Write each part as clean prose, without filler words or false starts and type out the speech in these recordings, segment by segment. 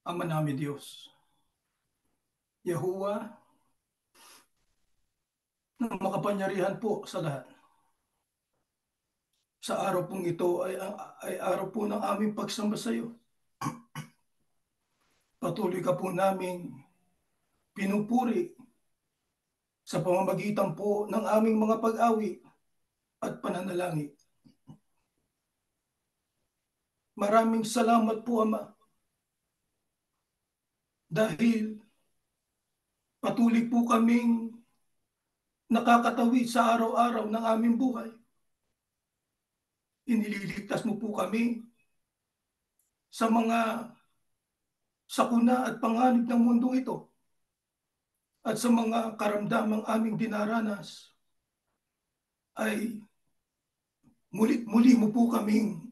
Ama namin Diyos, Yahuwah, na makapangyarihan po sa lahat. Sa araw pong ito ay araw po ng aming pagsamba sa iyo. Patuloy ka po namin pinupuri sa pamamagitan po ng aming mga pag-awi at pananalangin. Maraming salamat po, Ama, dahil patuloy po kaming nakakatawid sa araw-araw ng aming buhay. Inililigtas mo po kami sa mga sakuna at panganib ng mundo ito at sa mga karamdamang aming dinaranas ay muli mo po kaming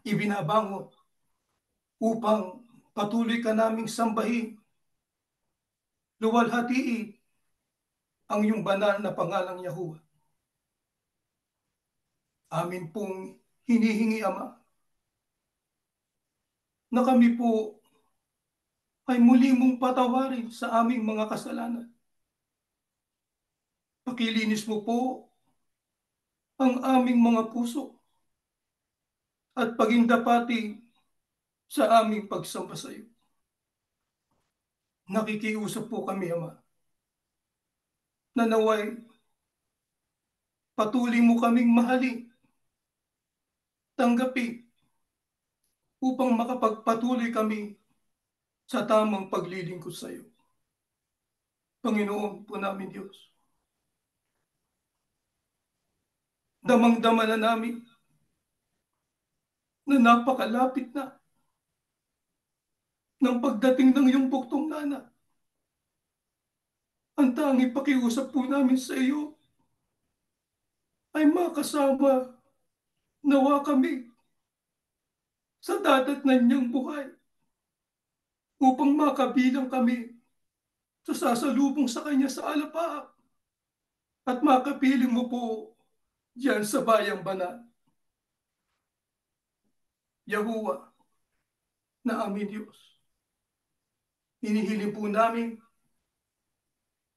ibinabangon upang patuloy ka naming sambahin, luwalhatiin ang iyong banal na pangalang Yahuwah. Amin pong hinihingi, Ama, na kami po ay muli mong patawarin sa aming mga kasalanan. Pakilinis mo po ang aming mga puso at pagindapati sa aming pagsamba sa iyo. Nakikiusap po kami, Ama, na naway patuloy mo kaming mahalin, tanggapin, upang makapagpatuloy kami sa tamang paglilingkod sa iyo. Panginoon po namin Diyos, damang-dama na namin na napakalapit na ng pagdating ng iyong buktong nana. Ang tanging pakiusap po namin sa iyo ay makasama nawa kami sa dadatnan niyang buhay upang makabilang kami sa sasalubong sa kanya sa alapaap at makapiling mo po diyan sa bayang banal. Yahuwah na aming Diyos, hinihiling po namin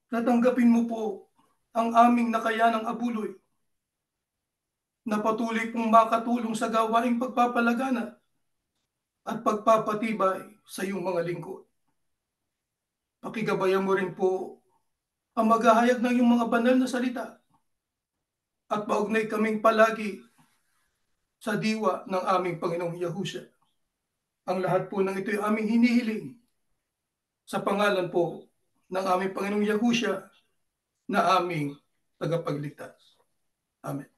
na tanggapin mo po ang aming nakayanang abuloy na patuloy pong makatulong sa gawaing pagpapalagana at pagpapatibay sa iyong mga lingkod. Pakigabayan mo rin po ang maghahayag ng iyong mga banal na salita at paugnay kaming palagi sa diwa ng aming Panginoong Yahushua. Ang lahat po ng ito ay aming hinihiling sa pangalan po ng aming Panginoong Yahushua na aming tagapagligtas. Amen.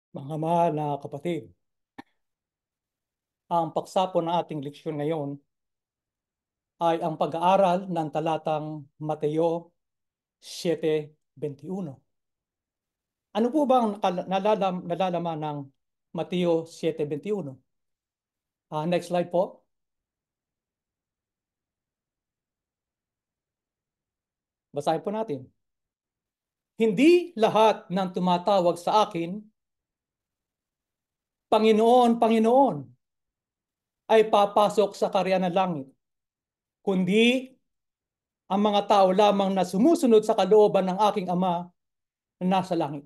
Mga mahal na kapatid, ang paksapo ng ating leksyon ngayon ay ang pag-aaral ng talatang Mateo 7:21. Ano po ba ang nalalaman ng Mateo 7:21? Next slide po. Basahin po natin. Hindi lahat ng tumatawag sa akin, Panginoon, Panginoon, ay papasok sa kaharian ng langit, kundi ang mga tao lamang na sumusunod sa kalooban ng aking Ama na nasa langit.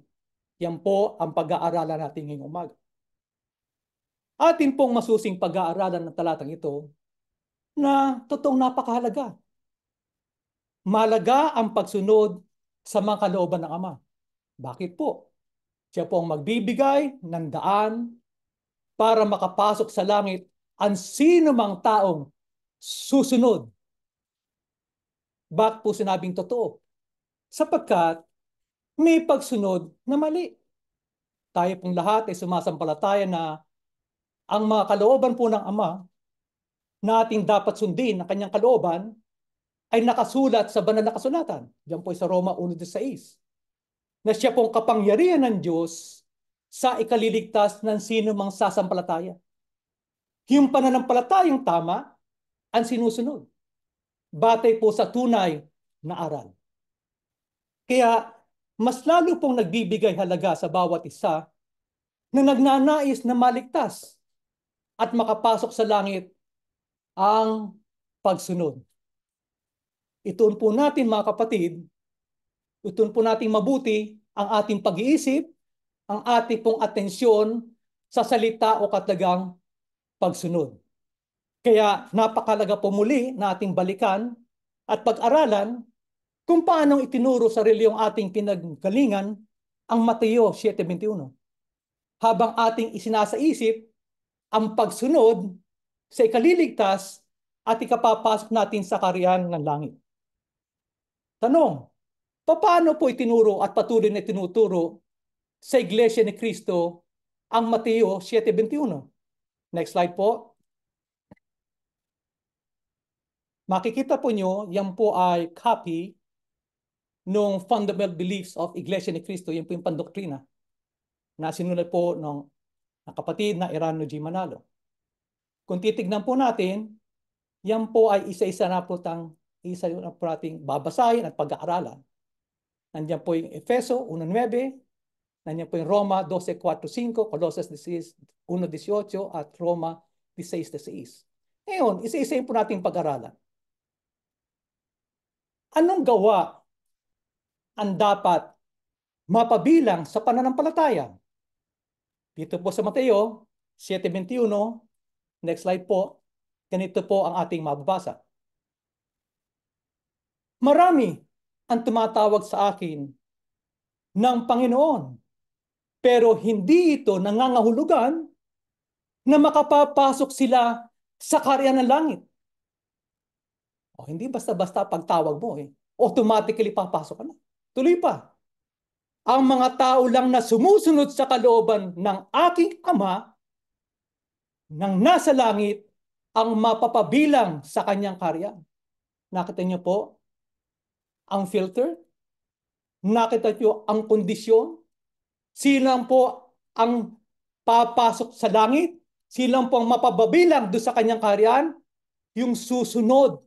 Yan po ang pag-aaralan natin ngayong umaga. Atin pong masusing pag-aaralan ng talatang ito na totoong napakahalaga. Mahalaga ang pagsunod sa mga kalooban ng Ama. Bakit po? Siya po ang magbibigay ng daan para makapasok sa langit ang sino mang taong susunod. Bakit po sinabing totoo? Sapagkat may pagsunod na mali. Tayo pong lahat ay sumasampalataya na ang mga kalooban po ng Ama na ating dapat sundin ng kanyang kalooban ay nakasulat sa banal na kasulatan. Diyan po sa Roma 1:16. Na siya pong kapangyarihan ng Diyos sa ikaliligtas ng sino mang sasampalataya. Yung pananampalatayang tama ang sinusunod. Batay po sa tunay na aral. Kaya mas lalo pong nagbibigay halaga sa bawat isa na nagnanais na maligtas at makapasok sa langit ang pagsunod. Ituon po natin mga kapatid, ituon po natin mabuti ang ating pag-iisip, ang ating pong atensyon sa salita o katagang pagsunod. Kaya napakalaga po muli na ating balikan at pag-aralan kung paano itinuro sa reliyong ating pinaggalingan ang Mateo 7:21. Habang ating isinasaisip ang pagsunod sa ikaliligtas at ikapapasok natin sa kaharian ng langit. Tanong, paano po itinuro at patuloy na tinuturo sa Iglesia ni Cristo ang Mateo 7:21? Next slide po. Makikita po nyo, yan po ay copy ng Fundamental Beliefs of Iglesia ni Cristo, yan po yung pandoktrina na sinulat po ng kapatid na Erano G. Manalo. Kung titignan po natin, yan po ay isa-isa na po nating babasahin at pag-aaralan. Nandiyan po yung Efeso 1:9, nandiyan po yung Roma 12:4-5, Colossus 1:18 at Roma 16:16. Ngayon, isa-isahin po natin pag-aralan. Anong gawa ang dapat mapabilang sa pananampalataya? Dito po sa Mateo 7:21, next slide po, ganito po ang ating mababasa. Marami ang tumatawag sa akin ng Panginoon, pero hindi ito nangangahulugan na makapapasok sila sa kaharian ng langit. O, hindi basta-basta pagtawag mo automatically papasok ka na. Tuloy pa. Ang mga tao lang na sumusunod sa kalooban ng aking Ama nang nasa langit ang mapapabilang sa kanyang kaharian. Nakita niyo po ang filter? Nakita niyo ang kondisyon? Silang po ang papasok sa langit? Silang po ang mapapabilang doon sa kanyang kaharian? Yung susunod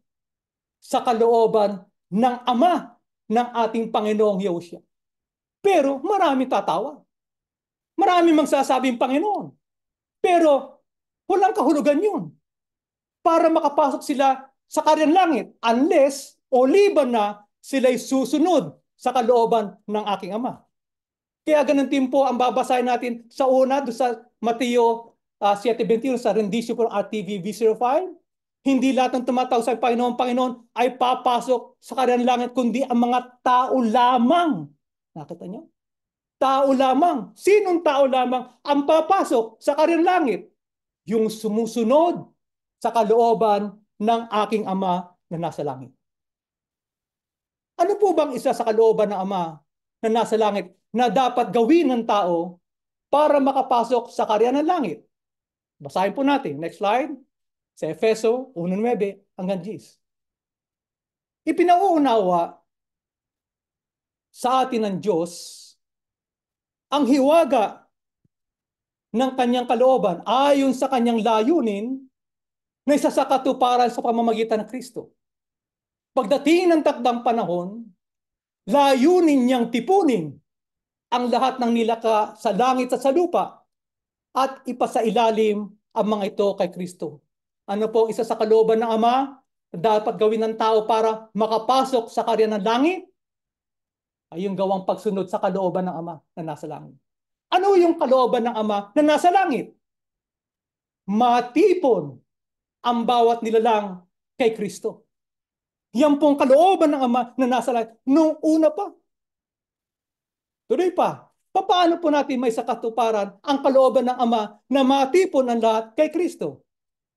sa kalooban ng Ama ng ating Panginoong Yahushua. Pero marami tatawa. Marami magsasabing Panginoon. Pero walang kahulugan yun para makapasok sila sa kaharian langit unless o liban na sila'y susunod sa kalooban ng aking Ama. Kaya ganun din po ang babasahin natin sa una doon sa Mateo 7:21 sa rendisyo po ng RTV V05. Hindi lahat ng tumatawag sa Panginoon, Panginoon ay papasok sa kaharian langit, kundi ang mga tao lamang. Nakita niyo? Tao lamang. Sinong tao lamang ang papasok sa kaharian langit? Yung sumusunod sa kalooban ng aking Ama na nasa langit. Ano po bang isa sa kalooban ng Ama na nasa langit na dapat gawin ng tao para makapasok sa kaharian ng langit? Basahin po natin. Next slide. Sa Efeso 1:9 hanggang 10. Ipinauunawa sa atin ng Diyos ang hiwaga ng kanyang kalooban ayon sa kanyang layunin na isa sa katuparan sa pamamagitan ng Kristo. Pagdating ng takdang panahon, layunin niyang tipunin ang lahat ng nilaka sa langit at sa lupa at ipasailalim ang mga ito kay Kristo. Ano po isa sa kalooban ng Ama na dapat gawin ng tao para makapasok sa karya ng langit? Ay yung gawang pagsunod sa kalooban ng Ama na nasa langit. Ano yung kalooban ng Ama na nasa langit? Matipon ang bawat nilalang kay Kristo. Yan pong kalooban ng Ama na nasa langit nung una pa. Tuloy pa, paano po natin may sakatuparan ang kalooban ng Ama na matipon ang lahat kay Kristo?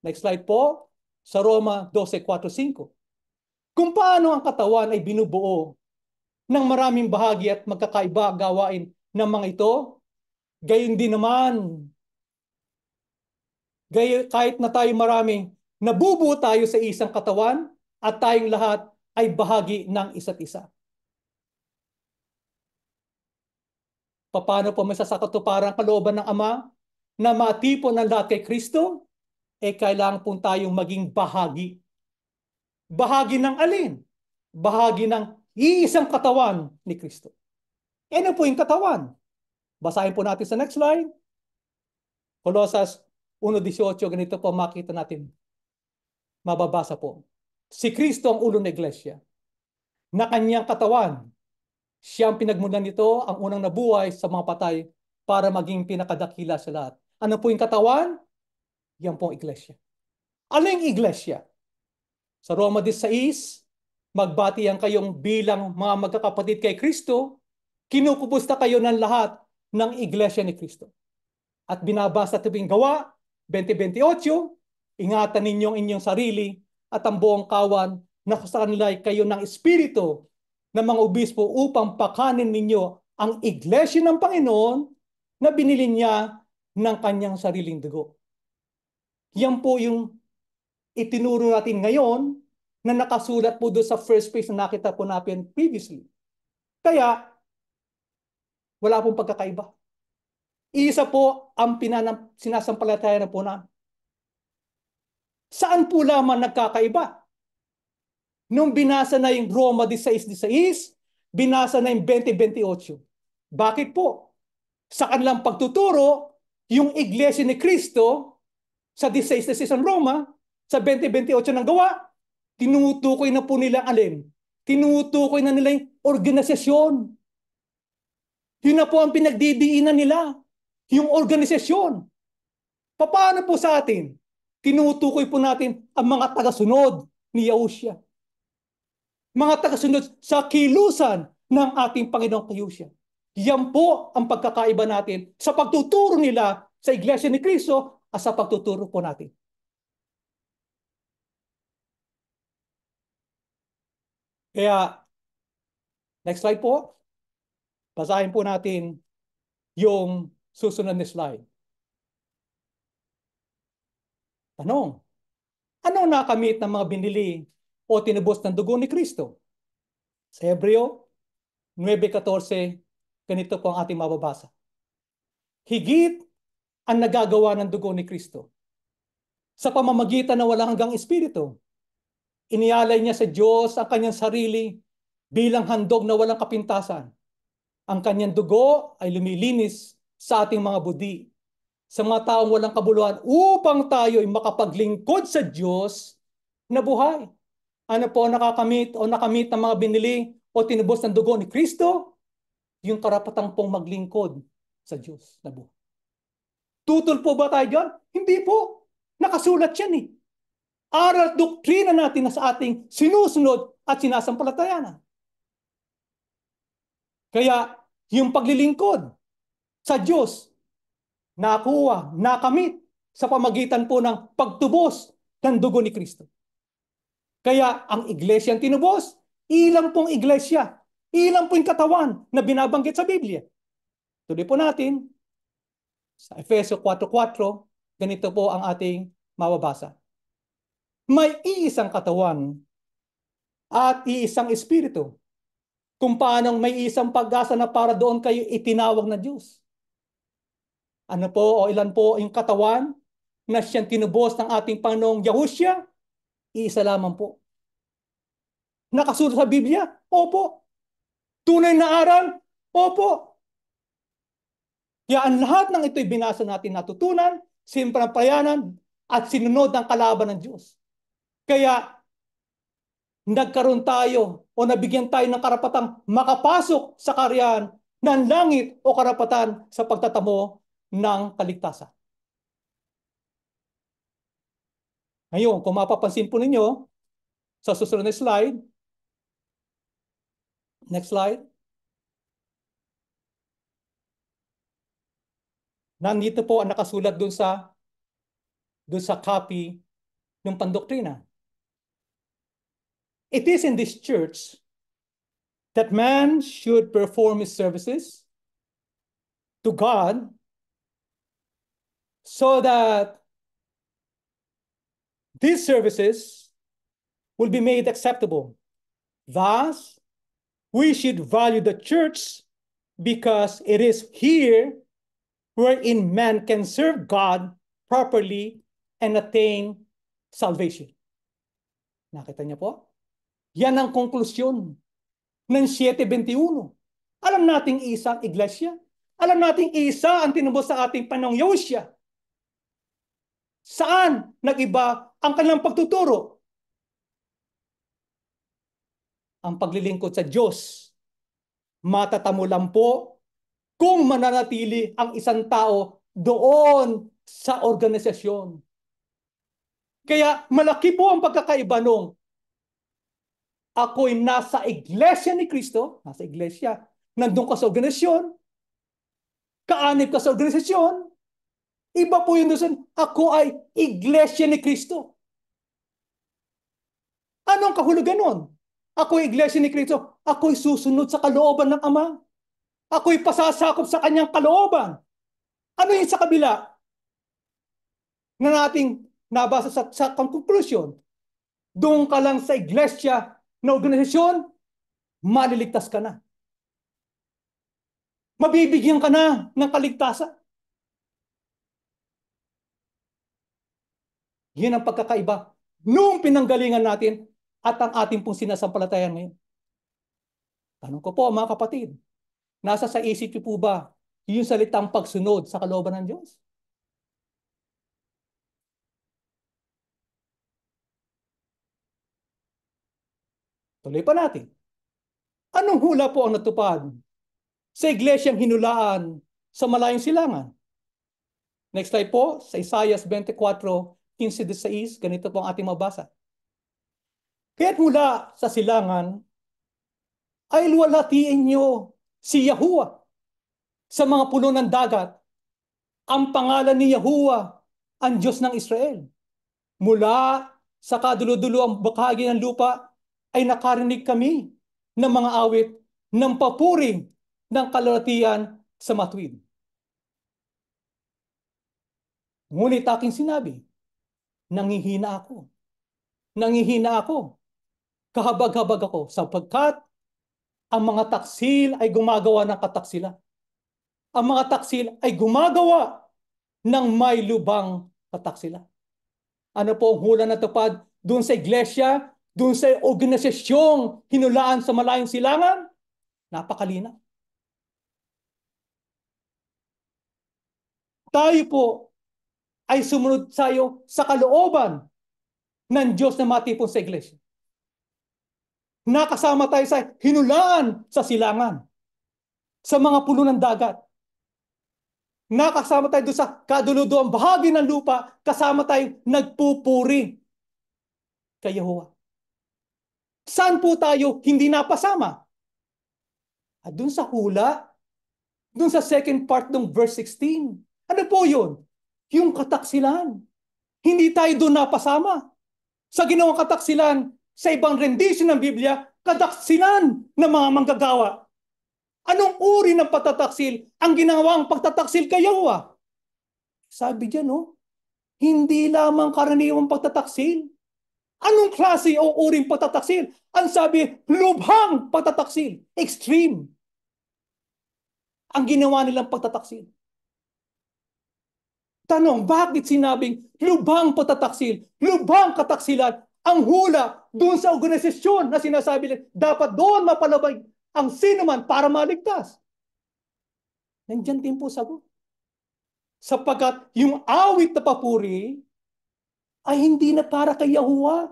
Next slide po, sa Roma 12:4-5. Kung paano ang katawan ay binubuo ng maraming bahagi at magkakaiba gawain ng mga ito, gayon din naman, kahit na tayo marami, nabubuo tayo sa isang katawan at tayong lahat ay bahagi ng isa't isa. Paano po may sasakatuparan ang kalooban ng Ama na matipon ang lahat kay Kristo? Kailangan po tayong maging bahagi. Bahagi ng alin? Bahagi ng iisang katawan ni Kristo. Ano po yung katawan? Basahin po natin sa next slide. Colossus 1:18, ganito po makita natin. Mababasa po. Si Kristo ang ulo ng iglesia, na kanyang katawan. Siya ang pinagmulan nito, ang unang nabuhay sa mga patay para maging pinakadakila sa lahat. Ano po yung katawan? Yan po ang iglesia. Ano yung iglesia? Sa Roma 16, magbatiyan kayong bilang mga magkakapatid kay Kristo, kinukumusta kayo ng lahat ng iglesia ni Kristo. At binabasa tuwing Gawa 20:28, ingatan ninyong inyong sarili at ang buong kawan na sa kanila kayo ng espiritu ng mga obispo upang pakanin ninyo ang iglesia ng Panginoon na binili niya ng kanyang sariling dugo. Yan po yung itinuro natin ngayon na nakasulat po doon sa first page na nakita po natin previously. Kaya, wala pong pagkakaiba. Isa po ang sinasampalatayan na po na. Saan po lamang nagkakaiba? Nung binasa na yung Roma 16:16, binasa na yung 20:28. Bakit po? Sa kanilang pagtuturo, yung iglesia ni Kristo sa 16:16 ng Roma, sa 20:28 ng Gawa, tinutukoy na po nila alin? Tinutukoy na nila yung organisasyon. Yun na po ang pinagdidiinan nila. Yung organisasyon. Paano po sa atin? Tinutukoy po natin ang mga tagasunod ni Yahushua. Mga tagasunod sa kilusan ng ating Panginoong Yahushua. Yan po ang pagkakaiba natin sa pagtuturo nila sa Iglesia ni Cristo at sa pagtuturo po natin. Kaya, next slide po. Basahin po natin yung susunod na slide. Tanong, ano nakamit ng mga binili o tinubos ng dugo ni Kristo? Sa Hebreo 9:14, ganito po ang ating mababasa. Higit ang nagagawa ng dugo ni Kristo sa pamamagitan ng walang hanggang espiritu. Inialay niya sa Diyos ang kanyang sarili bilang handog na walang kapintasan. Ang kanyang dugo ay lumilinis sa ating mga budi, sa mga taong walang kabuluhan upang tayo ay makapaglingkod sa Diyos na buhay. Ano po nakakamit o nakamit ng mga binili o tinubos ng dugo ni Kristo? Yung karapatang pong maglingkod sa Diyos na buhay. Tutol po ba tayo dyan? Hindi po. Nakasulat yan eh. Aral at doktrina natin na sa ating sinusunod at sinasampalatayanan. Kaya yung paglilingkod sa Diyos, nakuha, nakamit sa pamagitan po ng pagtubos ng dugo ni Kristo. Kaya ang iglesia ang tinubos, ilang pong iglesia, ilang pong katawan na binabanggit sa Biblia. Tuloy po natin, sa Efeso 4:4, ganito po ang ating mababasa. May iisang katawan at iisang espiritu, kung paano may isang pag-asa na para doon kayo itinawag ng Diyos. Ano po o ilan po yung katawan na siyang tinubos ng ating Panginoong Yahushua? Iisa lamang po. Nakasulat sa Biblia? Opo. Tunay na aral? Opo. Kaya ang lahat ng ito'y binasa natin natutunan, sinumpalayanan, at sinunod ng kalaban ng Diyos. Kaya nagkaroon tayo o nabigyan tayo ng karapatang makapasok sa kaharian ng langit o karapatan sa pagtatamo ng kaligtasan. Ngayon, kung mapapansin po ninyo, sa susunod na slide, next slide, nandito po ang nakasulat dun sa copy ng pandoktrina. It is in this church that man should perform his services to God so that these services will be made acceptable. Thus, we should value the church because it is here wherein man can serve God properly and attain salvation. Nakita niyo po? Yan ang konklusyon ng 7:21. Alam nating isa ang iglesia. Alam nating isa ang tinubos sa ating Panginoong Yahushua. Saan nag-iba ang kanilang pagtuturo? Ang paglilingkod sa Diyos. Matatamo lang po kung mananatili ang isang tao doon sa organisasyon. Kaya malaki po ang pagkakaiba nung ako'y nasa iglesia ni Kristo, nasa iglesia, nandun ka sa organisasyon, kaanib ka sa organisasyon, iba po yung doon, ako ay iglesia ni Kristo. Anong kahulugan nun? Ako'y iglesia ni Kristo, ako'y susunod sa kalooban ng Ama. Ako'y pasasakop sa kanyang kalooban. Ano yung sa kabila? Na nating nabasa sa conclusion. Doon ka lang sa iglesia na organisasyon, maliligtas ka na. Mabibigyan ka na ng kaligtasan. Yan ang pagkakaiba nung pinanggalingan natin at ang ating pong sinasampalatayan ngayon. Tanong ko po mga kapatid, nasa sa isip niyo po ba yung salitang pagsunod sa kalooban ng Diyos? Tuloy pa natin. Anong hula po ang natupad sa iglesyang hinulaan sa malayong silangan? Next slide po, sa Isaiah 24:15-16, ganito po ang ating mabasa. Kaya't mula sa silangan, ay luwalhatiin niyo si Yahuwah sa mga puno ng dagat. Ang pangalan ni Yahuwah, ang Diyos ng Israel. Mula sa kaduluduluang bahagi ng lupa, ay nakarinig kami ng mga awit ng papuri ng kalulatian sa matuwid. Ngunit aking sinabi, nangihina ako. Nangihina ako. Kahabag-habag ako sapagkat ang mga taksil ay gumagawa ng kataksilan. Ang mga taksil ay gumagawa ng may lubang kataksilan. Ano po ang hula na tupad doon sa iglesia, doon sa organisasyong hinulaan sa malayong silangan? Napakalina. Tayo po ay sumunod tayo sa kalooban ng Diyos na matipon sa iglesia. Nakasama tayo sa hinulaan sa silangan, sa mga puno ng dagat. Nakasama tayo doon sa kaduluduang bahagi ng lupa, kasama tayo nagpupuri kay Yahuwah. Saan po tayo hindi napasama? At doon sa hula, doon sa second part ng verse 16. Ano po yun? Yung kataksilan. Hindi tayo doon napasama. Sa ginawang kataksilan, sa ibang rendition ng Biblia, kataksilan ng mga manggagawa. Anong uri ng pagtataksil ang ginawang pagtataksil kay Yahuwah? Sabi diyan, no? Hindi lamang karaniwang pagtataksil. Anong klase o uring pagtataksil? Ang sabi, lubhang pagtataksil. Extreme. Ang ginawa nilang pagtataksil. Tanong, bakit sinabing lubhang pagtataksil, lubhang kataksilan, ang hula doon sa organisasyon na sinasabi nila, dapat doon mapalabay ang sinuman para maligtas? Nandyan din po sagot. Sapagkat yung awit na papuri ay hindi na para kay Yahuwah.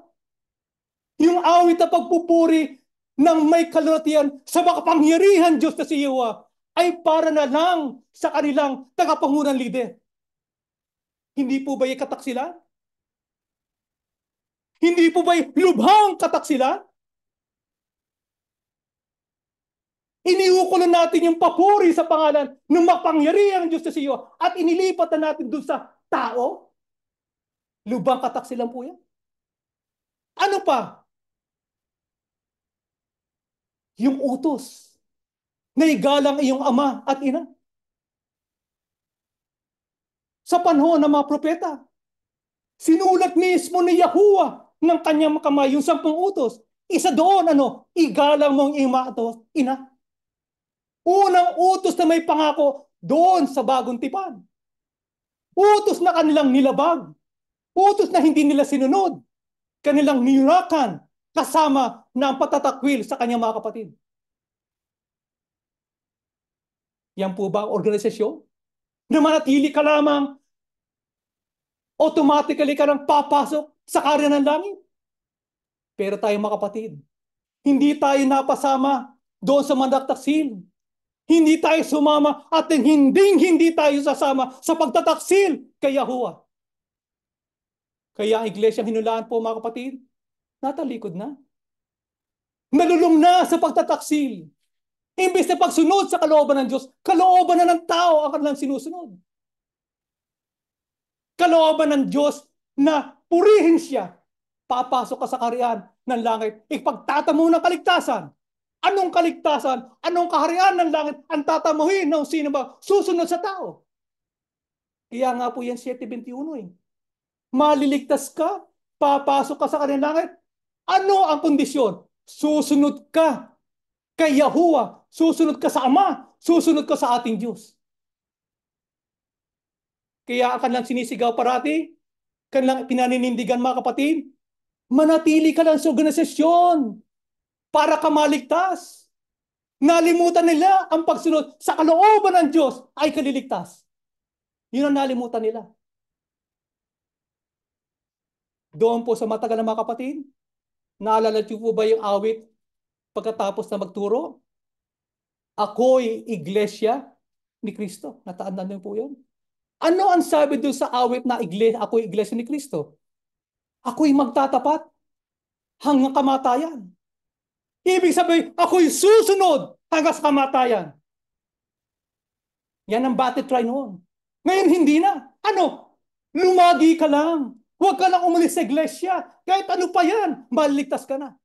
Yung awit na pagpupuri ng may kalulatian sa makapangyarihan Diyos na si Yahuwah ay para na lang sa kanilang tagapangunang lider. Hindi po ba yung kataksilan? Hindi po ba yung lubhang kataksilan? Iniukulan natin yung papuri sa pangalan ng makapangyarihan Diyos na si Yahuwah at inilipat na natin doon sa tao? Lubhang kataksilan po yan. Ano pa? Yung utos na igalang iyong ama at ina. Sa panahon ng mga propeta, sinulat mismo ni Yahuwah ng kanyang kamay yung 10 utos. Isa doon, igalang mong ima at ina. Unang utos na may pangako doon sa bagong tipan. Utos na kanilang nilabag. Utos na hindi nila sinunod. Kanilang niyurakan kasama ng patatakwil sa kanyang mga kapatid. Yan po ba ang organisasyon? Na manatili ka lamang, automatically ka nang papasok sa karya ng langit? Pero tayo mga kapatid, hindi tayo napasama doon sa mandaktaksil. Hindi tayo sumama at hindi tayo sasama sa pagtataksil kay Yahuwah. Kaya ang iglesyang hinulaan po mga kapatid, natalikod na. Nalulong na sa pagtataksil. Imbes na pagsunod sa kalooban ng Diyos, kalooban na ng tao ang kanilang sinusunod. Kalooban ng Diyos na purihin siya. Papasok ka sa kaharian ng langit. Ipagtatamo ng kaligtasan. Anong kaligtasan? Anong kaharian ng langit ang tatamuhin ng sino ba susunod sa tao? Kaya nga po yan 7:21 eh. Maliligtas ka, papasok ka sa kanilang langit. Ano ang kondisyon? Susunod ka kay Yahuwah, susunod ka sa Ama, susunod ka sa ating Diyos. Kaya ang kanilang sinisigaw parati, kanilang pinaninindigan mga kapatid, manatili ka lang sa organisasyon para ka maligtas. Nalimutan nila ang pagsunod sa kalooban ng Diyos ay kaliligtas. Yun ang nalimutan nila. Doon po sa matagal na mga kapatid, naalala niyo po ba yung awit pagkatapos na magturo? Ako'y iglesia ni Kristo. Natandaan niyo po yun? Ano ang sabi doon sa awit na ako'y iglesia ni Kristo? Ako'y magtatapat hanggang kamatayan. Ibig sabihin, ako'y susunod hanggang sa kamatayan. Yan ang battle cry noon. Ngayon, hindi na. Lumagi ka lang. Huwag ka lang umalis sa iglesia. Kahit ano pa yan, maliligtas ka na.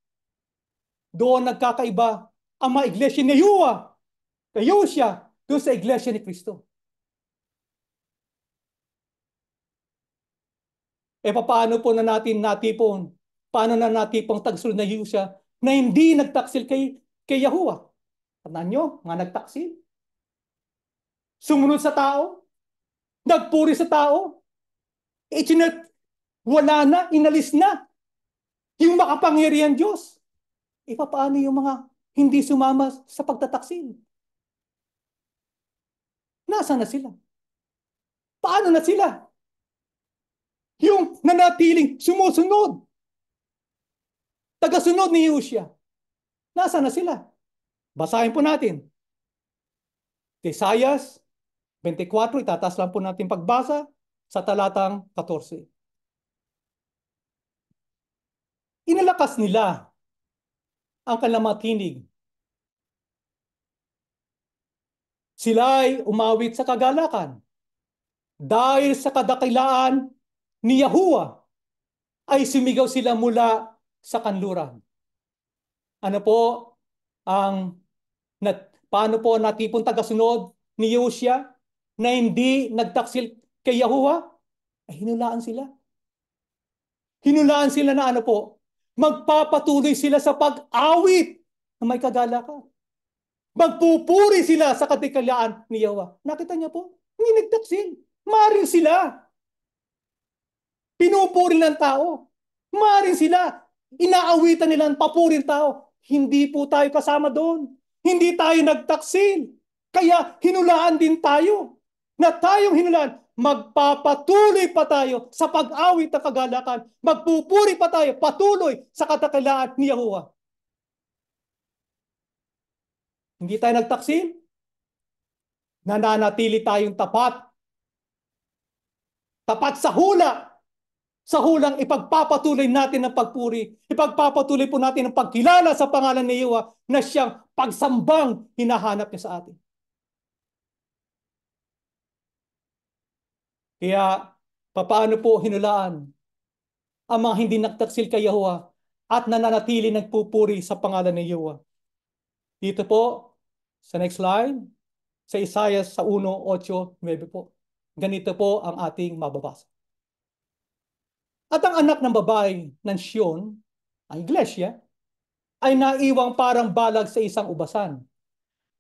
Doon nagkakaiba ang mga iglesia ni Yahuwah, kayo siya, doon sa iglesia ni Kristo. Paano po na natin natipon? Paano na natipong tagsulod na Yusya na hindi nagtaksil kay Yahuwah? Tandaan nyo, nga nagtaksil. Sumunod sa tao. Nagpuri sa tao. Wala na, inalis na. Yung makapangyarihan Diyos. Paano yung mga hindi sumama sa pagtataksil? Nasaan na sila? Paano na sila? Yung nanatiling sumusunod. Tagasunod ni Yusya. Nasaan na sila? Basahin po natin. Isaias 24, itataas lang po natin pagbasa sa talatang 14. Inalakas nila ang kanilang mga tinig. Sila'y umawit sa kagalakan. Dahil sa kadakilaan ni Yahuwah, ay sumigaw sila mula sa kanluran. Ano po paano po natipon tagasunod ni Yosya na hindi nagtaksil kay Yahuwah? Ay hinulaan sila. Hinulaan sila na ano po, magpapatuloy sila sa pag-awit na may kagalakan. Magpupuri sila sa katikalaan ni Yahweh. Nakita niya po? Hindi nagtaksil. Maring sila. Pinupuri ng tao. Maring sila. Inaawitan nila ang papurin tao. Hindi po tayo kasama doon. Hindi tayo nagtaksil. Kaya hinulaan din tayo. Na tayong hinulaan, magpapatuloy pa tayo sa pag-awit ng kagalakan. Magpupuri pa tayo patuloy sa katakalaan ni Yahuwah. Hindi tayo nagtaksil. Nananatili tayong tapat. Tapat sa hula. Sa hulang ipagpapatuloy natin ang pagpuri. Ipagpapatuloy po natin ang pagkilala sa pangalan ni Yahuwah na siyang pagsambang hinahanap niya sa atin. Kaya, papaano po hinulaan ang mga hindi nagtaksil kay Yahuwah at nananatili nagpupuri sa pangalan ni Yahuwah? Dito po, sa next slide, sa Isaiah sa 1:8-9 po. Ganito po ang ating mababasa. At ang anak ng babae ng Siyon, ang iglesia, ay naiwang parang balag sa isang ubasan.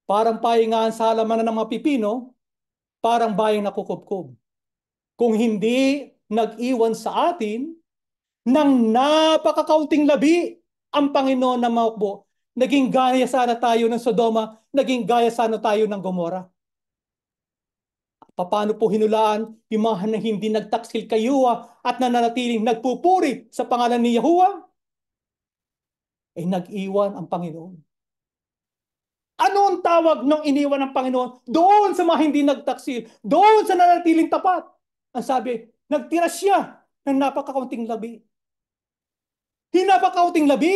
Parang pahingahan sa halamanan ng mga pipino, parang bayang nakukubkob. Kung hindi nag-iwan sa atin ng napakakaunting labi ang Panginoon na maukbo, naging gaya sana tayo ng Sodoma, naging gaya sana tayo ng Gomora. Paano po hinulaan yung mga na hindi nagtaksil kay Yahuwah at nananatiling nagpupuri sa pangalan ni Yahuwah? Eh nag-iwan ang Panginoon. Ano ang tawag ng iniwan ng Panginoon? Doon sa mga hindi nagtaksil, doon sa nananatiling tapat. Ang sabi, nagtira siya ng napakakaunting labi. Napakakaunting labi,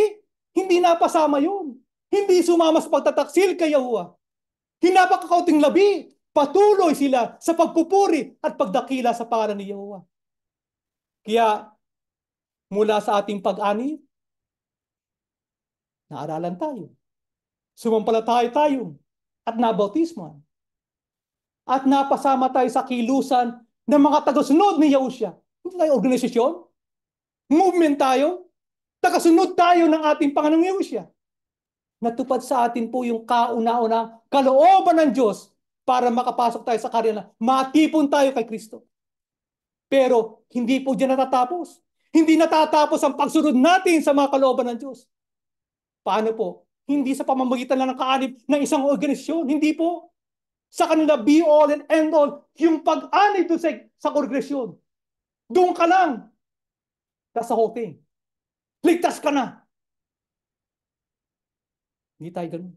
hindi napasama yun. Hindi sumama sa pagtataksil kay Yahuwah. Napakakaunting labi, patuloy sila sa pagpupuri at pagdakila sa pangalan ni Yahuwah. Kaya mula sa ating pag-ani, naaralan tayo. Sumampalataya tayo at nabautismo. At napasama tayo sa kilusan ng mga tagasunod ni Yahushua. Hindi tayo organisasyon. Movement tayo. Tagasunod tayo ng ating Panginoong Yahushua. Natupad sa atin po yung kauna-unang kalooban ng Diyos para makapasok tayo sa karya na matipon tayo kay Kristo. Pero hindi po dyan natatapos. Hindi natatapos ang pagsunod natin sa mga kalooban ng Diyos. Paano po? Hindi sa pamamagitan lang ng kaanib ng isang organisasyon. Hindi po. Sa kanila be all and end all. Yung pag-anib doon sa kongregasyon. Doon ka lang. That's the whole thing. Ligtas ka na. Hindi tayo ganun.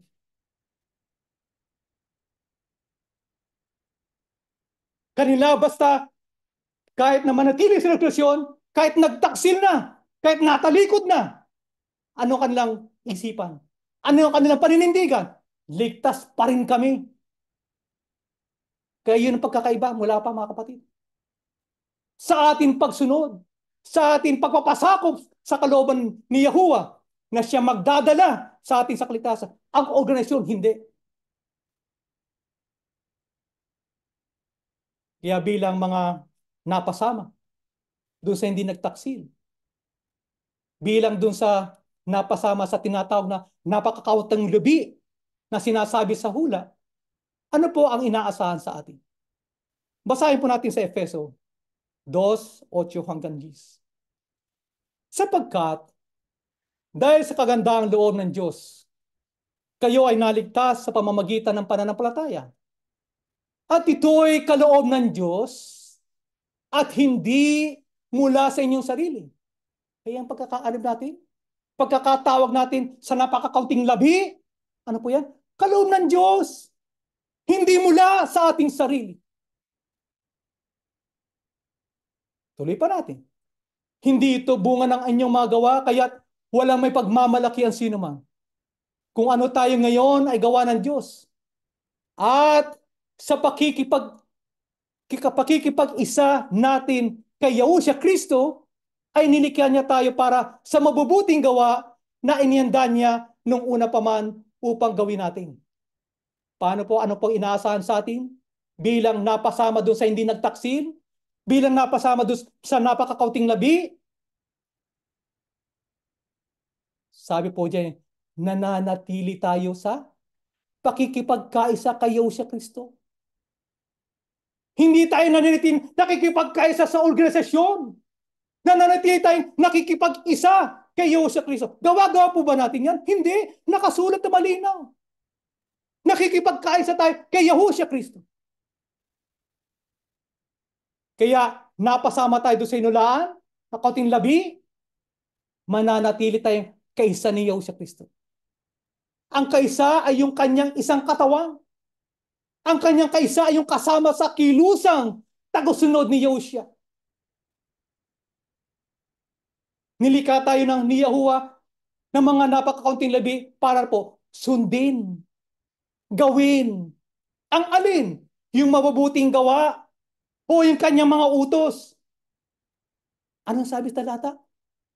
Kanila basta kahit na manatili sa kongregasyon, kahit nagtaksil na, kahit natalikod na, ano kanilang isipan? Ano yung kanilang paninindigan? Ligtas pa rin kami. Kaya yun ang pagkakaiba mula pa mga kapatid. Sa ating pagsunod, sa ating pagpapasakop sa kalooban ni Yahuwah na siya magdadala sa ating saklitasan. Ang organisasyon, hindi. Kaya bilang mga napasama, doon sa hindi nagtaksil, bilang doon sa napasama sa tinatawag na napakakautang lubi na sinasabi sa hula, ano po ang inaasahan sa atin? Basahin po natin sa Efeso 2:8-10. Sapagkat dahil sa kagandahang loob ng Diyos, kayo ay naligtas sa pamamagitan ng pananampalataya. At ito'y kaloob ng Diyos at hindi mula sa inyong sarili. Kaya ang pagkakaalib natin, pagkakatawag natin sa napakakaunting labi, ano po yan? Kaloob ng Diyos. Hindi mula sa ating sarili. Tuloy pa natin. Hindi ito bunga ng inyong mga gawa, kaya't walang may pagmamalaki ang sino man. Kung ano tayo ngayon ay gawa ng Diyos. At sa pakikipag-isa natin kay Yahushua Kristo, ay nilikha niya tayo para sa mabubuting gawa na inihanda niya nung una pa man upang gawin natin. Paano po? Ano po inaasahan sa atin? Bilang napasama doon sa hindi nagtaksil? Bilang napasama doon sa napakakaunting labi? Sabi po diyan, nananatili tayo sa pakikipagkaisa kay Yesu Kristo. Hindi tayo nananatili nakikipagkaisa sa organisasyon. Nananatili tayong nakikipag-isa kay Yesu Kristo. Gawa-gawa po ba natin yan? Hindi. Nakasulat na malinaw. Nakikipagkaisa tayo kay Yesu Kristo. Kaya napasama tayo doon sa inulaan, na kaunting labi, mananatili tayong kaisa ni Yesu Kristo. Ang kaisa ay yung kanyang isang katawan. Ang kanyang kaisa ay yung kasama sa kilusang tagusunod ni Yehoshua. Nilikha tayo ni Yahuwah ng mga napakakaunting labi para po sundin, gawin. Ang alin? Yung mabubuting gawa o yung kanyang mga utos. Anong sabi sa talata?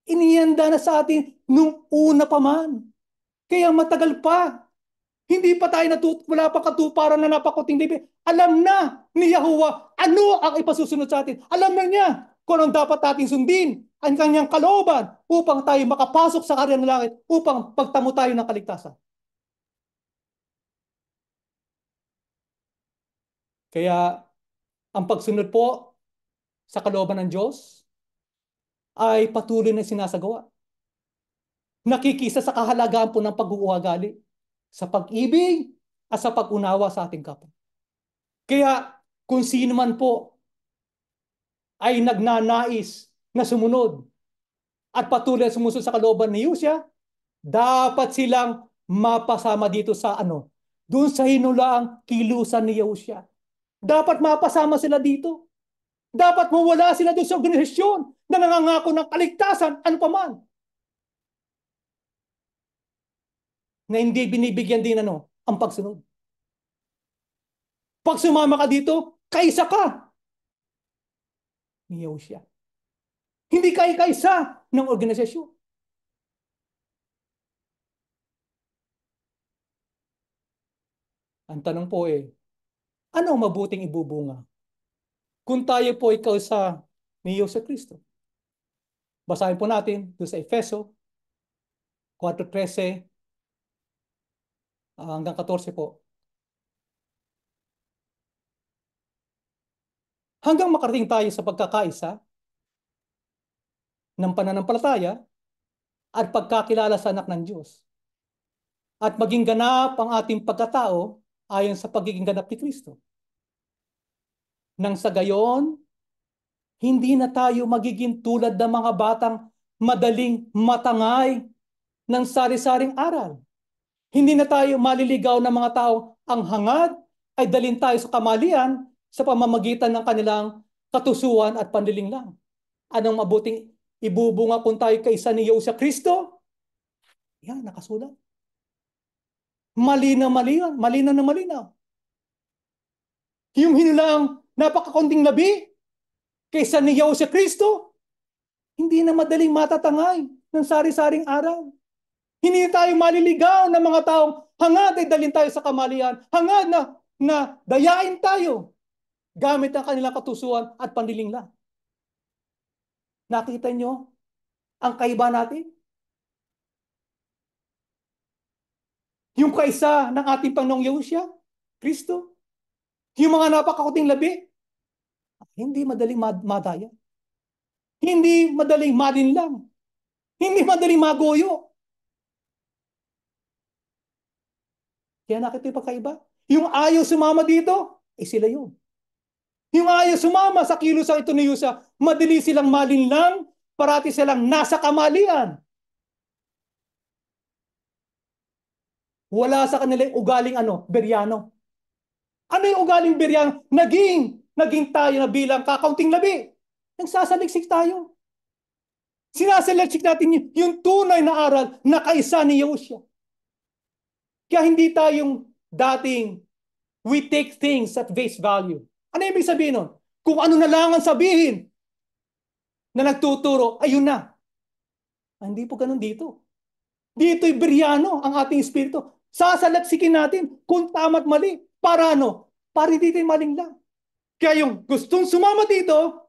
Inihanda na sa atin nung una pa man. Kaya matagal pa. Hindi pa tayo wala pa katuparan na napakuting libi. Alam na ni Yahuwah ano ang ipasusunod sa atin. Alam na niya kung anong dapat natin sundin, ang kanyang kalooban upang tayo makapasok sa karya ng langit, upang pagtamo tayo ng kaligtasan. Kaya ang pagsunod po sa kalooban ng Diyos ay patuloy na sinasagawa. Nakikisa sa kahalagahan po ng pag-uugali, sa pag-ibig at sa pag-unawa sa ating kapwa. Kaya kung sino man po ay nagnanais na sumunod at patuloy na sumusunod sa kalooban ni Yusya, dapat silang mapasama dito sa doon sa hinulaang kilusan ni Yusya. Dapat mapasama sila dito. Dapat mawala sila doon sa organisasyon na nangangako ng kaligtasan, ano pa man. Na hindi binibigyan din ang pagsunod. Pag sumama ka dito, kaisa ka ni Yosua. Hindi kaisa ng organisasyon. Ang tanong po ano ang mabuting ibubunga kung tayo po ay kausa ni Yesu Kristo? Basahin po natin doon sa Efeso 4:13 hanggang 14 po. Hanggang makarating tayo sa pagkakaisa ng pananampalataya at pagkakilala sa anak ng Diyos. At maging ganap ang ating pagkatao ayon sa pagiging ganap ni Kristo. Nang sa gayon, hindi na tayo magiging tulad ng mga batang madaling matangay ng sari-saring aral. Hindi na tayo maliligaw ng mga tao ang hangad ay dalhin tayo sa kamalian sa pamamagitan ng kanilang katusuan at panlilinglang. Anong mabuting ibubunga kung tayo kaisa ni Yesu Kristo? Yan, nakasulat. Malinaw na malinaw. Yung hinulang napakakunting labi kaysa ni Yesu Kristo, hindi na madaling matatangay ng sari-saring aral. Hindi tayo maliligaw ng mga taong hangad ay dalhin tayo sa kamalian, hangad na dayain tayo gamit ang kanilang katusuan at panlilinglang. Nakita nyo ang kaiba natin? Yung kaisa ng ating Panginoong Yehosya, Kristo, yung mga napakakuting labi, hindi madaling madaya. Hindi madaling malinlang. Hindi madaling magoyo. Kaya nakita yung pagkaiba. Yung ayaw sumama dito, sila yun. Yung ayaw sumama sa kilusang ito ni Yusa, madali silang malinlang, parati silang nasa kamalian. Wala sa kanila yung ugaling beryano. Ano yung ugaling beryano? Naging tayo na bilang kakaunting labi. Nagsasaliksik tayo. Sinasaliksik natin yung tunay na aral na kaisa ni Yehosya. Kaya hindi tayong dating we take things at face value. Ano ibig sabihin nun? Kung ano na lang ang sabihin na nagtuturo, ayun na. Hindi po ganun dito. Dito'y biryano ang ating espiritu. Sasalaksikin natin kung tama at mali. Para Para hindi tayo maling lang. Kaya yung gustong sumama dito,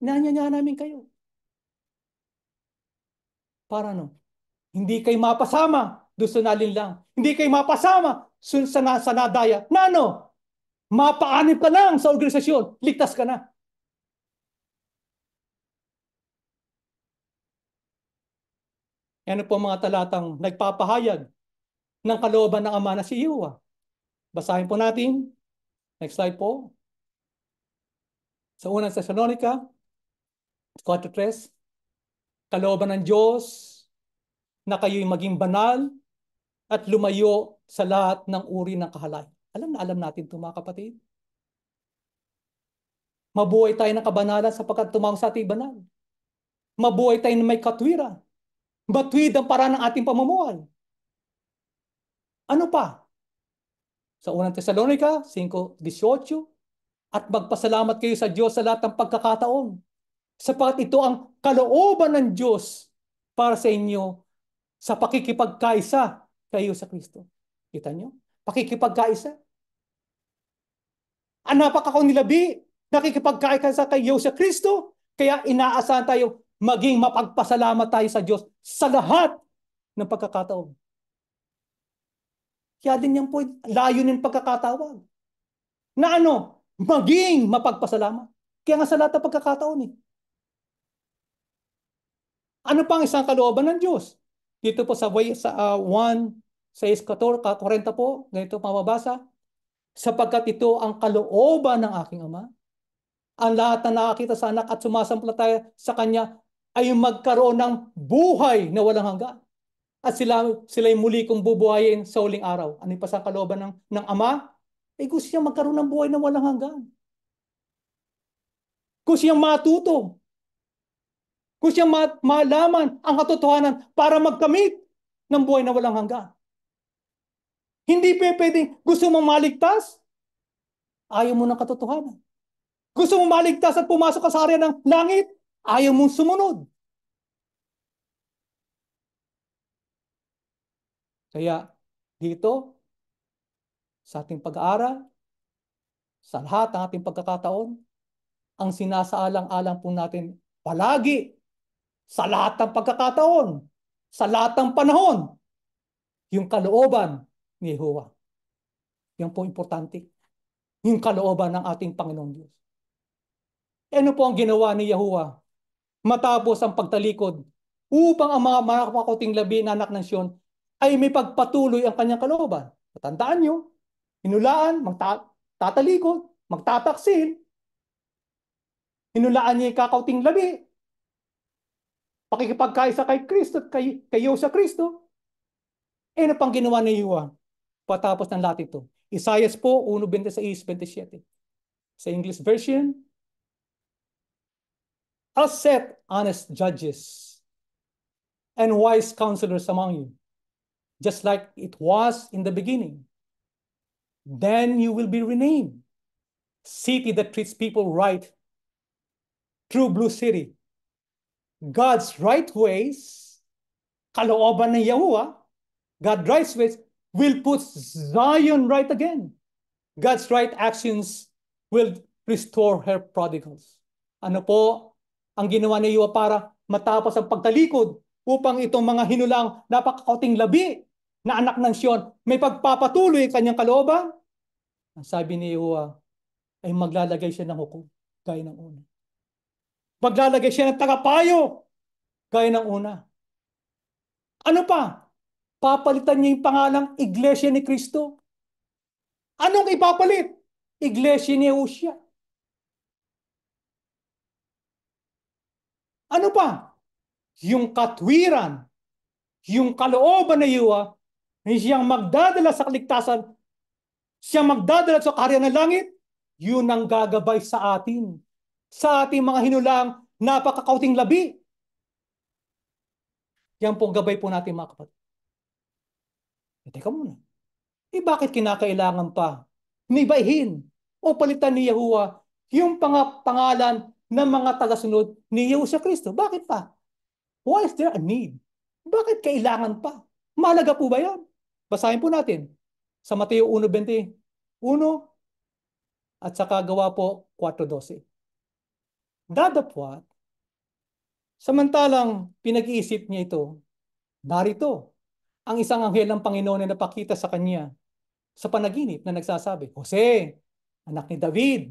nanyanya namin kayo. Para Hindi kayo mapasama doon sa nalinlang. Hindi kayo mapasama sa nadaya. Na ano? Mapaanib ka lang sa organisasyon. Ligtas ka na. Ano po mga talatang nagpapahayag ng kalooban ng Ama na si Yahuwah? Basahin po natin. Next slide po. Sa unang Thessalonica, 4:3, kalooban ng Diyos na kayo'y maging banal at lumayo sa lahat ng uri ng kahalay. Alam na alam natin ito mga kapatid. Mabuhay tayo ng kabanalan sapagkat tumawag sa ating banal. Mabuhay tayo ng may katwiran. Matuwid ang paraan ng ating pamumuhay. Ano pa? Sa unang Thessalonica 5:18, at magpasalamat kayo sa Diyos sa lahat ng pagkakataon, sapagkat ito ang kalooban ng Diyos para sa inyo sa pakikipagkaisa kayo sa Kristo. Kita nyo? Pakikipagkaisa. Ang napakakong nilabi, nakikipagkaisa kayo sa Kristo, kaya inaasahan tayo maging mapagpasalamat tayo sa Diyos sa lahat ng pagkakataon. Kaya din yan po, layunin pagkakatawag. Na ano? Maging mapagpasalamat. Kaya nga sa lahat ng pagkakataon eh. Ano pang isang kalooban ng Diyos? Dito po sa 1, 6:40 po, ganito mababasa. Sapagkat ito ang kalooban ng aking Ama, ang lahat na nakakita sa anak at sumasampalataya sa Kanya ay magkaroon ng buhay na walang hanggan. At sila'y muli kong bubuhayin sa huling araw. Ano yung pasang kalooban ng Ama? Eh gusto siyang magkaroon ng buhay na walang hanggan. Gusto siyang matuto. Gusto siyang malaman ang katotohanan para magkamit ng buhay na walang hanggan. Hindi pwedeng gusto mong maligtas, ayaw mo ng katotohanan. Gusto mong maligtas at pumasok ka sa area ng langit, ayaw mong sumunod. Kaya dito, sa ating pag-aaral, sa lahat ng ating pagkakataon, ang sinasaalang-alang po natin palagi, sa lahat ng pagkakataon, sa lahat ng panahon, yung kalooban ni Yehovah. Yan po importante. Yung kalooban ng ating Panginoon Diyos. Ano po ang ginawa ni Yahuwah matapos ang pagtalikod upang ang mga makakuting labi na anak ng Sion ay may pagpatuloy ang kanyang kalooban? Matandaan nyo, hinulaan, magtatalikod, magtataksil, hinulaan niya yung kakauting labi, pakikipagkaisa kay Kristo at kayo sa Kristo. Ano pang ginawa ni Yahuwah patapos ng lahat ito? Isaiah po, 1:26-27. Sa English version, I'll set honest judges and wise counselors among you, just like it was in the beginning. Then you will be renamed city that treats people right, true blue city. God's right ways, kalooban ng Yahuwah, God's right ways will put Zion right again. God's right actions will restore her prodigals. Ano po ang ginawa ni Yahuwah para matapos ang pagtalikod upang itong mga hinulang napakakauting labi na anak ng Sion may pagpapatuloy ang kanyang kalooban? Ang sabi ni Yahuwah ay maglalagay siya ng hukom gaya ng una. Maglalagay siya ng tagapayo gaya ng una. Ano pa? Papalitan niya yung pangalang Iglesia ni Kristo. Anong ipapalit? Iglesia ni Yahushua. Ano pa? Yung katwiran, yung kalooban na Yahuwah, siyang magdadala sa kaligtasan, siyang magdadala sa kaharian ng langit, yun ang gagabay sa atin. Sa ating mga hinulang napakakauting labi. Yan pong gabay po natin mga kapatid. Teka muna. Bakit kinakailangan pa nibayhin o palitan ni Yahuwah yung pangalan ng mga tagasunod ni Yahushua Kristo? Bakit pa? Why is there a need? Bakit kailangan pa? Mahalaga po ba yan? Basahin po natin sa Mateo 1:21 at saka Gawa po 4:12. Datapwat, samantalang pinag-iisip niya ito, Narito, ang isang anghel ng Panginoon na napakita sa kanya sa panaginip na nagsasabi, Jose, anak ni David,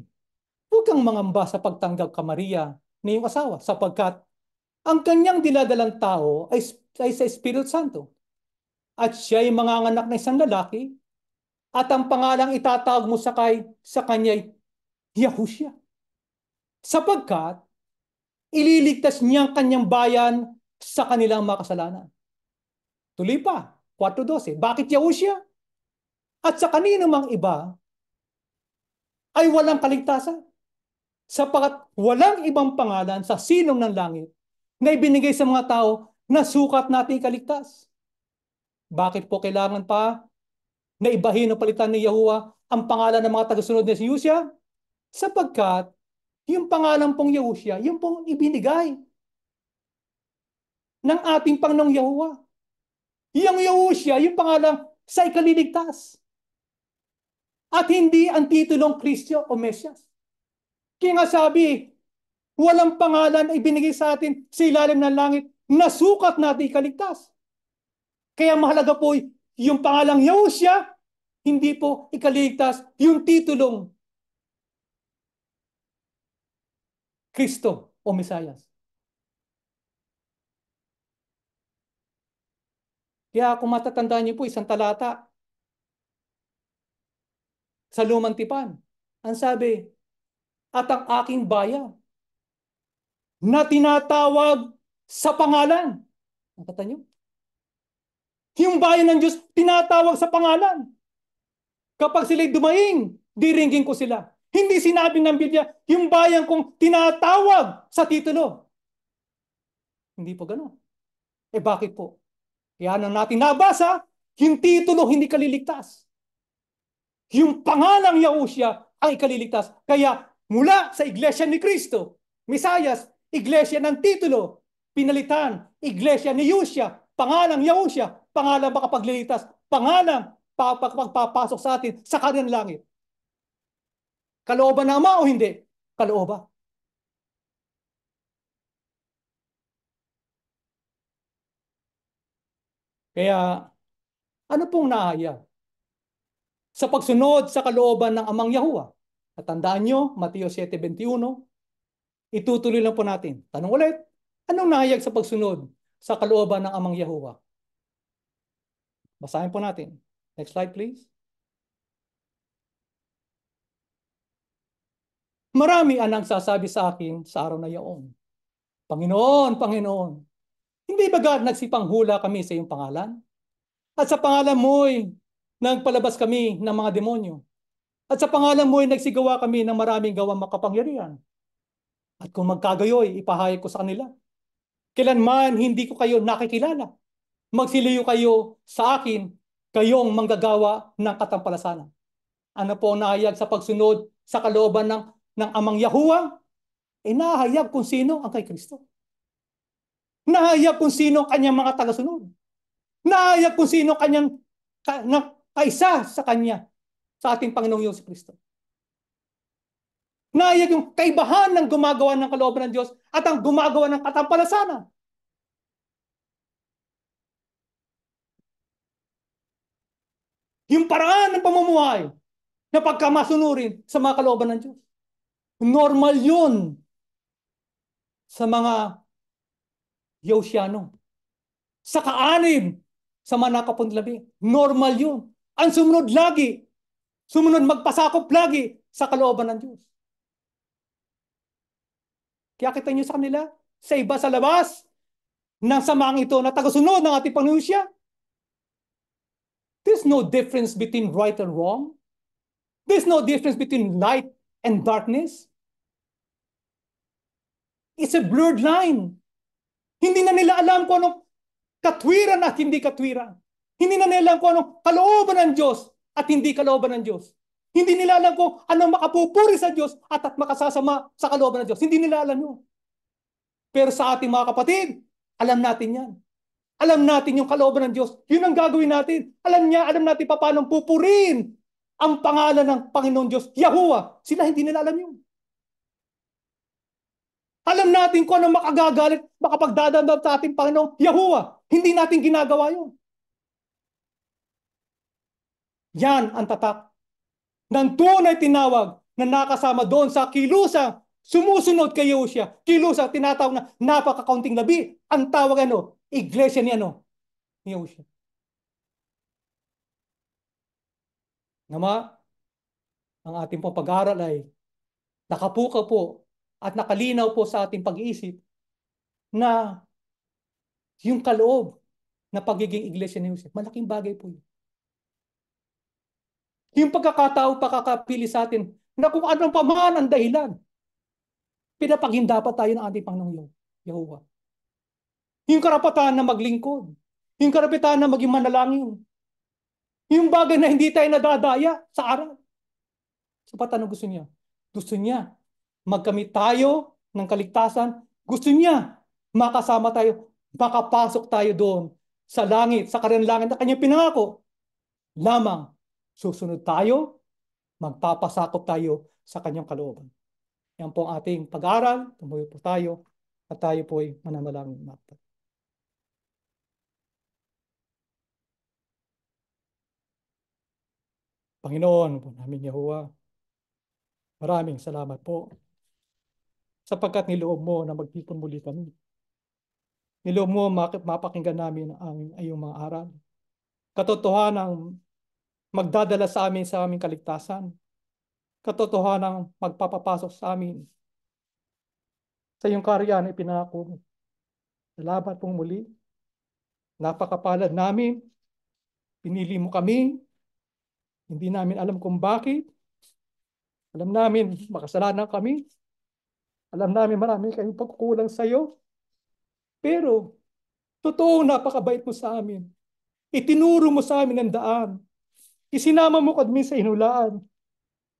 huwag kang mangamba sa pagtanggap ka Maria na iyong asawa sapagkat ang kanyang dinadalang tao ay sa Espiritu Santo at siya ay manganganak na isang lalaki at ang pangalang itatawag mo sa kanya ay Yahushua sapagkat ililigtas niya ang kanyang bayan sa kanilang makasalanan. Tuloy pa, 4:12. Bakit Yahushua? At sa kanino mang iba ay walang kaligtasan sapagat walang ibang pangalan sa sinong ng langit na ibinigay sa mga tao na sukat natin kaligtas. Bakit po kailangan pa na ibahin o palitan ni Yahuwah ang pangalan ng mga tagasunod ni Yahushua? Sapagkat yung pangalan pong Yahushua, yung pong ibinigay ng ating Panginoong Yahuwah. Yung Yahushua, yung pangalan sa ikaliligtas. At hindi ang titulong Kristo o Mesyas. Kaya nga sabi, walang pangalan na ibinigay sa atin sa ilalim ng langit na sukat natin ikaligtas. Kaya mahalaga po yung pangalang Yahushua, hindi po ikaligtas yung titulong Kristo o Mesayas. Kaya kung matatandaan niyo po isang talata sa Lumang Tipan, ang sabi, at ang aking bayan na tinatawag sa pangalan. Nakita niyo? Yung bayan ng Diyos, tinatawag sa pangalan. Kapag sila'y dumaing, diringgin ko sila. Hindi sinabi ng Biblia, yung bayan kong tinatawag sa titulo. Hindi po gano'n. Bakit po? Kaya nang natin nabasa, yung titulo hindi kaliligtas. Yung pangalang Yahushua ang ikaliligtas. Kaya mula sa Iglesia ni Cristo, Mesayas, Iglesia ng titulo, pinalitan, Iglesia ni Yahushua, pangalang Yahushua, pangalang makapagliligtas, pangalang pagpapasok sa atin sa kanyang langit. Kalooban ng Ama o hindi? Kalooban. Kaya ano pong nahayag? Sa pagsunod sa kalooban ng Amang Yahuwah. At tandaan nyo, Mateo 7:21, itutuloy lang po natin. Tanong ulit, anong nahayag sa pagsunod sa kalooban ng Amang Yahuwah? Basahin po natin. Next slide, please. Marami ang nagsasabi sa akin sa araw na iyon, Panginoon, Panginoon, hindi ba nagsipanghula kami sa iyong pangalan? At sa pangalan mo'y nagpalabas kami ng mga demonyo. At sa pangalan mo'y nagsigawa kami ng maraming gawang makapangyarihan. At kung magkagayoy, ipahayag ko sa kanila. Kailanman hindi ko kayo nakikilala. Magsiliyo kayo sa akin, kayong manggagawa ng katampalasanan. Ano po ang nahayag sa pagsunod sa kalooban ng Amang Yahuwah? Nahayag kung sino ang kay Kristo. Nahayag kung sino ang kanyang mga tagasunod. Nahayag kung sino kanyang kaisa sa kanya, sa ating Panginoong Yesu Kristo. Nahayag yung kaibahan ng gumagawa ng kalooban ng Diyos at ang gumagawa ng katampalasanan. Yung paraan ng pamumuhay na pagkamasunurin sa mga kalooban ng Diyos. Normal yun sa mga Yahusiano. Sa kaanib, sa mga nakapundlabi. Normal yun. Ang sumunod lagi, sumunod magpasakop lagi sa kalooban ng Diyos. Kaya kita nyo sa kanila, sa iba sa labas, ng samaang ito na tagasunod ng ating Panginoon siya. There's no difference between right and wrong. There's no difference between light and darkness. It's a blurred line. Hindi na nila alam kung anong katwiran at hindi katwiran. Hindi na nila alam kung anong kalooban ng Diyos at hindi kalooban ng Diyos. Hindi nila alam kung anong makapupuri sa Diyos at makasasama sa kalooban ng Diyos. Hindi nila alam yun. Pero sa ating mga kapatid, alam natin yan. Alam natin yung kalooban ng Diyos. Yun ang gagawin natin. Alam natin paano pupurin ang pangalan ng Panginoon Diyos, Yahuwah. Sila hindi nila alam yun. Alam natin kung ano makagagalit, makapagdadamdam sa ating Panginoong Yahuwah. Hindi natin ginagawa yun. Yan ang tatak ng tunay tinawag na nakasama doon sa kilusang sumusunod kay Yahushua. Kilusang tinatawag na napakakaunting labi. Ang tawag ano? Iglesia ni ano? Ni Yahushua. Nama, ang ating pong pag-aaral ay nakapuka po at nakalinaw po sa ating pag-iisip na yung kaloob na pagiging iglesia ni Yahushua. Malaking bagay po yun. Yung pagkakatao, pakakapili sa atin na kung anong paman ang dahilan, pinapaghindapat tayo ng ating Panginoong Yahuwah. Yung karapatan na maglingkod, yung karapatan na maging manalangin, yung bagay na hindi tayo nadadaya sa araw. Sapat ano gusto niya? Gusto niya magkamit tayo ng kaligtasan. Gusto niya makasama tayo, makapasok tayo doon sa langit, sa karanlangan na kanyang pinangako. Lamang susunod tayo, magpapasakop tayo sa kanyang kalooban. Yan po ang ating pag-aaral. Tumuloy po tayo at tayo po ay mananalangin. Panginoon po namin Yahuwah, maraming salamat po sapagkat niloob mo na magtipon muli kami. Niloob mo mapakinggan namin ang iyong mga aral. Katotohanang magdadala sa amin sa aming kaligtasan. Katotohanang magpapapasok sa amin sa iyong karyan ay pinako mo. Salamat pong muli. Napakapalad namin. Pinili mo kami. Hindi namin alam kung bakit. Alam namin makasalanan kami. Alam namin marami kayong pagkukulang sa iyo. Pero totoo napakabait mo sa amin. Itinuro mo sa amin ang daan. Isinama mo kami sa hinulaan.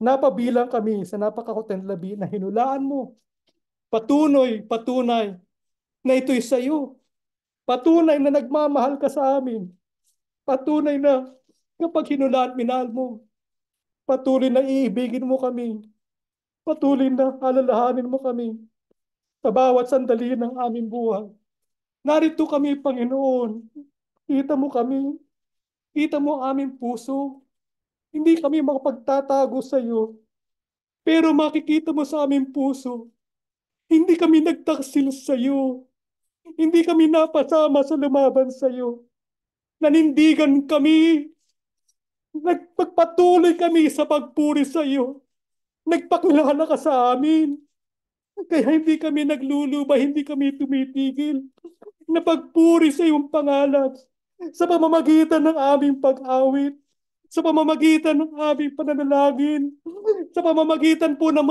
Napabilang kami sa napakakutang labi na hinulaan mo. Patunay na ito'y sa iyo. Patunay na nagmamahal ka sa amin. Patunay na kapag hinulaan, minahal mo. Patuloy na iibigin mo kami. Patuloy na alalahanin mo kami sa bawat sandali ng aming buhay. Narito kami, Panginoon. Kita mo kami. Kita mo ang aming puso. Hindi kami makapagtatago sa iyo. Pero makikita mo sa aming puso. Hindi kami nagtaksil sa iyo. Hindi kami napasama sa lumaban sa iyo. Nanindigan kami. Nagpagpatuloy kami sa pagpuri sa iyo. Nagpakilala ka sa amin. Kaya hindi kami nagluluba, hindi kami tumitigil na pagpuri sa iyong pangalan sa pamamagitan ng aming pag-awit, sa pamamagitan ng aming pananalangin, sa pamamagitan po ng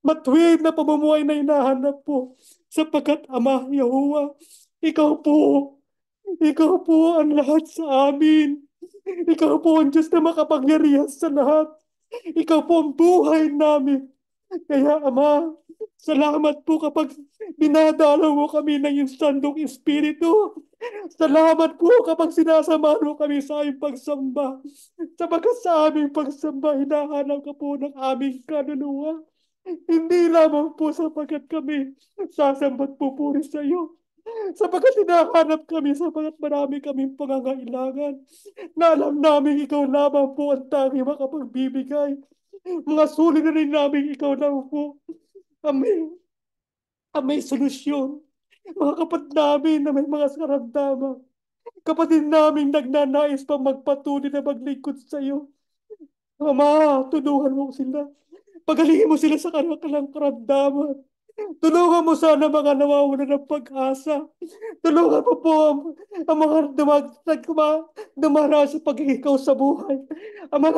matuwid na pamumuhay na hinahanap po. Sapagkat Ama Yahuwah, ikaw po, ikaw po ang lahat sa amin. Ikaw po ang Diyos na makapangyarihan sa lahat. Ikaw po ang buhay namin. Kaya Ama, salamat po kapag binadalaw mo kami ng iyong sandong espiritu. Salamat po kapag sinasamahan mo kami sa aming pagsamba. Sapagkat sa aming pagsamba, hinahanap ka po ng aming kaluluwa. Hindi lamang po sapagkat kami sasambat pupuri sa iyo. Sapagkat hinahanap kami sapagkat marami kaming pangangailangan na alam namin ikaw lamang po ang tanging makapagbibigay. Mga sulit na rin namin ikaw lang po ang may solusyon. Mga kapatid namin na may mga karamdaman. Kapatid namin nagnanais pa magpatuloy na maglingkod sa iyo. Ama, tulungan mo sila. Pagalingin mo sila sa kanilang karamdaman. Tulungan mo sana mga nawawalan ng pag-asa. Tulungan mo po ang mga dumara sa pag-iikaw sa buhay. Ama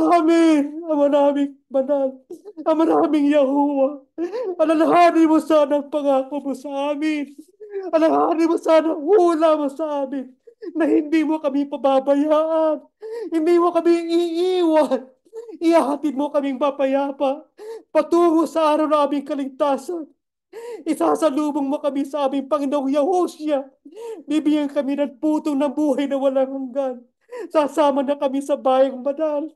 namin banal, Ama naming Yahuwah. Alalahanin mo sana ang pangako mo sa amin. Alalahanin mo sana ang hula mo sa amin na hindi mo kami pababayaan. Hindi mo kami iiwan. Ihahatid mo kaming mapayapa patungo sa araw ng aming kaligtasan. Isasalubong mo kami sa aming Panginoong Yahushua. Bibigyan kami ng putong ng buhay na walang hanggan. Sasama na kami sa bayang banal.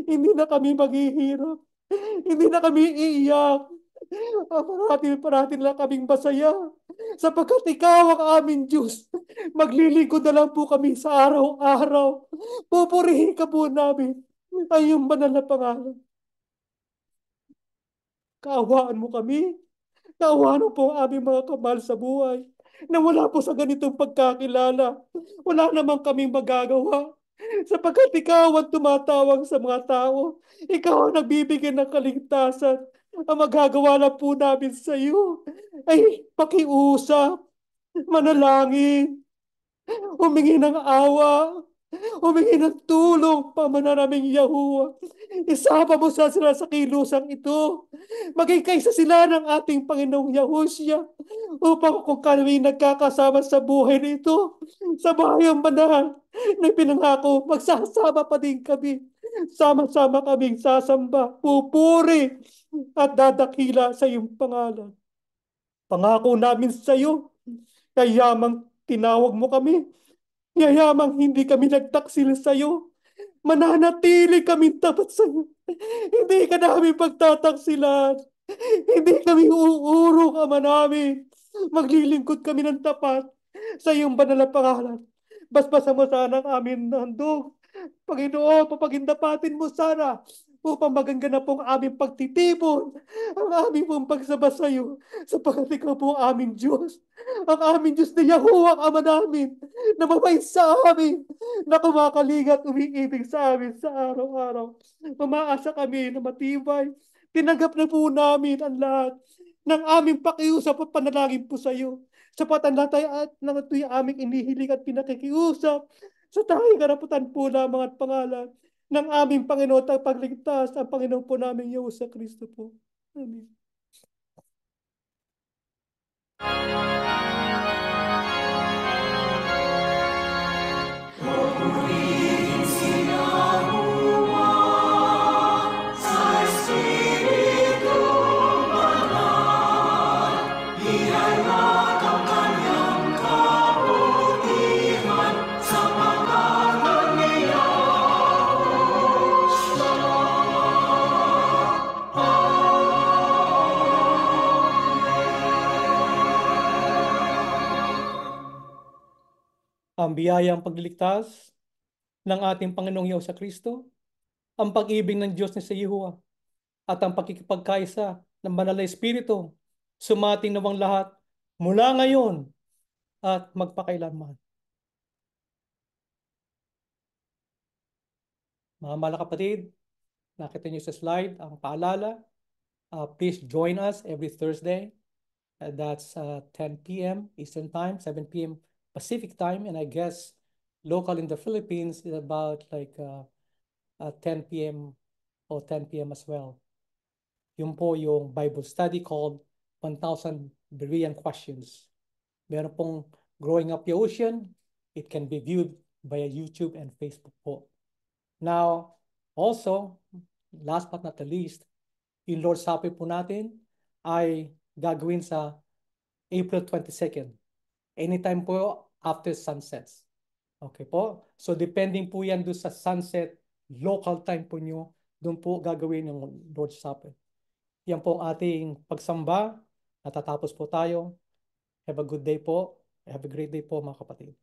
Hindi na kami maghihirap. Hindi na kami iiyak. Parating lang kaming masaya sapagkat ikaw ang aming Diyos. Maglilingkod na lang po kami sa araw-araw. Pupurihin ka po namin ay iyong banal na pangalan. Kaawaan mo kami. Kaawaan mo po ang aming mga kamahal sa buhay na wala po sa ganitong pagkakilala. Wala namang kaming magagawa sapagkat ikaw ang tumatawag sa mga tao. Ikaw ang nagbibigay ng kaligtasan. Ang magagawa lang po namin sa iyo ay pakiusap, manalangin, humingi ng awa, humingi ng tulong, pamanaming Yahuwah. Isama mo sa sila sa kilusang ito. Maging kaisa sila ng ating Panginoong Yahushua upang kung kami nagkakasama sa buhay nito, sa bahayang banal na pinangako, magsasama pa din kami. Sama-sama kaming sasamba, pupuri at dadakila sa iyong pangalan. Pangako namin sa iyo, kayamang tinawag mo kami, yayamang hindi kami nagtaksil sa iyo, mananatili kami tapat sa iyo. Hindi ka namin pagtataksilan. Hindi kami uurong, Ama namin. Maglilingkod kami ng tapat sa iyong banal na pangalan. Basbasan mo sana ang aming handog. Panginoon, papagindapatin mo sana upang maganda pong aming pagtitipon, ang aming pong pagsaba sa iyo, sapagkat ikaw po ang aming Diyos. Ang aming Diyos na Yahuwah, ang Ama namin, na mabait sa amin, na kumakalingat, umiibig sa amin sa araw-araw. Umaasa kami na matibay. Tinanggap na po namin ang lahat ng aming pakiusap at panalangin po sa iyo. Sapat ang lahat at ng ito'y aming inihiling at pinakikiusap sa tanging karaputan po lamang at pangalan ng aming Panginoon at pagligtas, ang Panginoon po namin Yahuwah sa Kristo po. Amen. Ang biyayang pagliligtas ng ating Panginoong Yahuwah sa Kristo, ang pag-ibig ng Diyos ni sa Yahuwah, at ang pagkikipagkaisa ng Banal na Espiritu, sumating nawang lahat mula ngayon at magpakailanman. Mga mahal na kapatid, nakita niyo sa slide ang paalala. Please join us every Thursday. That's 10 p.m. Eastern Time, 7 p.m. Pacific Time, and I guess local in the Philippines is about like 10 p.m. or 10 p.m. as well. Yun po yung Bible study called 1,000 Berean Questions. Meron pong Growing Up the Ocean. It can be viewed via YouTube and Facebook po. Now, also, last but not the least, yung Lord's Supper po natin ay gagawin sa April 22nd. Anytime po after sunsets. Okay po? So, depending po yan doon sa sunset, local time po nyo, doon po gagawin yung Lord's Supper. Yan po ang ating pagsamba. Natatapos po tayo. Have a good day po. Have a great day po mga kapatid.